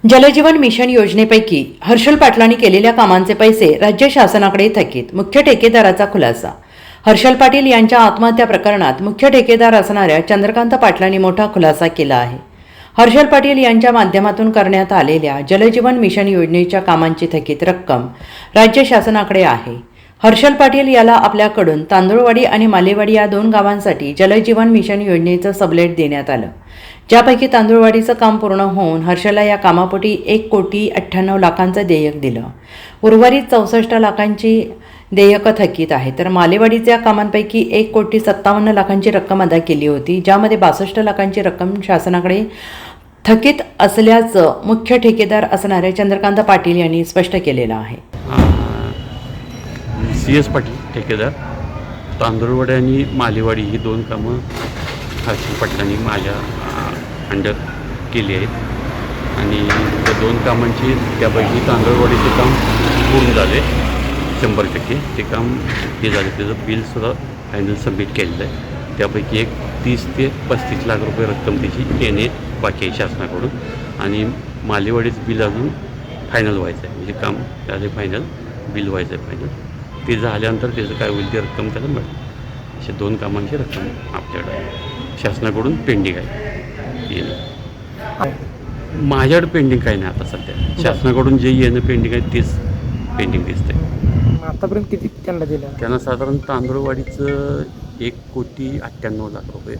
जलजीवन mission योजनेपैकी Harshal पाटलांनी केलेल्या कामांचे पैसे राज्य शासनाकडे थकीत. मुख्य ठेकेदाराचा खुलासा. हर्षल पाटील यांच्या आत्महत्या प्रकरणात मुख्य ठेकेदार असणाऱ्या चंद्रकांत पाटलांनी मोठा खुलासा केला आहे. हर्षल पाटील यांच्या माध्यमातून करण्यात आलेल्या जलजीवन मिशन योजनेच्या कामांची थकीत रक्कम राज्य शासनाकडे आहे. हर्षल पाटील याला आपल्याकडून तांदूळवाडी आणि मालेवाडी या 2 गावांसाठी जलजीवन मिशन योजनेचं सबलेट देण्यात आलं, ज्यापैकी तांदूळवाडीचं काम पूर्ण होऊन हर्षलला या कामापोटी 1,98,00,000 देयक दिलं. उर्वरित 64 लाखांची देयकं थकीत आहे. तर मालेवाडीच्या कामांपैकी 1,57,00,000 रक्कम अदा केली होती, ज्यामध्ये 62 लाखांची रक्कम शासनाकडे थकीत असल्याचं मुख्य ठेकेदार असणारे चंद्रकांत पाटील यांनी स्पष्ट केलेलं आहे. CS पाटील ठेकेदार, तांदूळवाडी आणि मालेवाडी ही 2 कामं हर्षल पाटलांनी माझ्या अंडर केली आहेत आणि त्या 2 कामांची त्यापैकी तांदूळवाडीचे काम पूर्ण झाले 100%. ते काम हे झाले, त्याचं बिलसुद्धा फायनल सबमिट केलेलं आहे. त्यापैकी 30 ते 35 लाख रुपये रक्कम त्याची येणे बाकी आहे शासनाकडून आणि मालेवाडीचं बिल अजून फायनल व्हायचं आहे. म्हणजे काम त्याचे फायनल बिल व्हायचं आहे. फायनल ते झाल्यानंतर त्याचं काय होईल ते रक्कम त्याला मिळेल. अशा 2 कामांची रक्कम आपल्याकडे शासनाकडून पेंडिंग आहे. माझ्याकडे पेंडिंग काही नाही आता सध्या. शासनाकडून जे येणं पेंडिंग आहे तेच पेंडिंग दिसतंय. आतापर्यंत किती त्यांना दिलं? त्यांना साधारण तांदूळवाडीचं 1,98,00,000 रुपये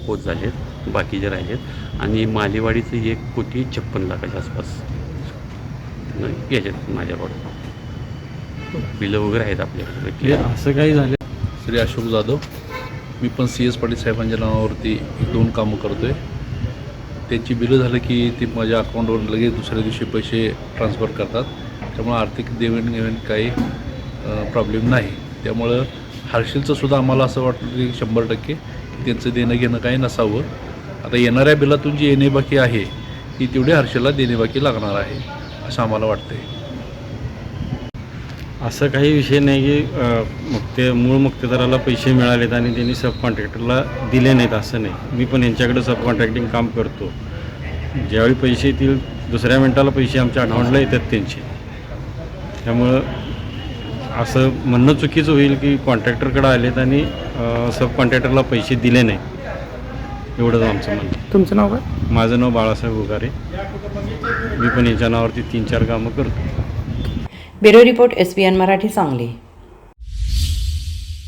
होत झाले, बाकीचे राहिलेत आणि मालेवाडीचं 1,56,00,000 आसपास याच्यात माझ्याकडं बिलं वगैरे आहेत आपल्याकडे. असं काही झालं? श्री अशोक जाधव, मी पण CS पाटील साहेबांच्या नावावरती 2 कामं करतो आहे. त्याची बिलं झालं की ते माझ्या अकाउंटवर लगेच दुसऱ्या दिवशी पैसे ट्रान्सफर करतात. त्यामुळे आर्थिक देवाणघेवाण काही प्रॉब्लेम नाही. त्यामुळं हर्षलचं सुद्धा आम्हाला असं वाटतं की 100% की त्यांचं देणं घेणं काही नसावं. आता येणाऱ्या बिलातून जी येणेबाकी आहे ती तेवढी हर्षलला देणेबाकी लागणार आहे असं आम्हाला वाटतं आहे. असं काही विषय नाही की मूळ मुक्तेदाराला पैसे मिळालेत आणि त्यांनी सब कॉन्ट्रॅक्टरला दिले नाहीत, असं नाही. मी पण यांच्याकडे सब कॉन्ट्रॅक्टिंग काम करतो. ज्यावेळी पैसे येतील दुसऱ्या मिनटाला पैसे आमच्या अकाउंटला येतात त्यांचे. त्यामुळं असं म्हणणं चुकीचं होईल की कॉन्ट्रॅक्टरकडे आलेत आणि सब कॉन्ट्रॅक्टरला पैसे दिले नाही, एवढंच आमचं म्हणणं. तुमचं नाव काय? माझं नाव बाळासाहेब उगारे. मी पण यांच्या नावावरती 3-4 कामं करतो. Bureau report SBN Marathi, Sangli.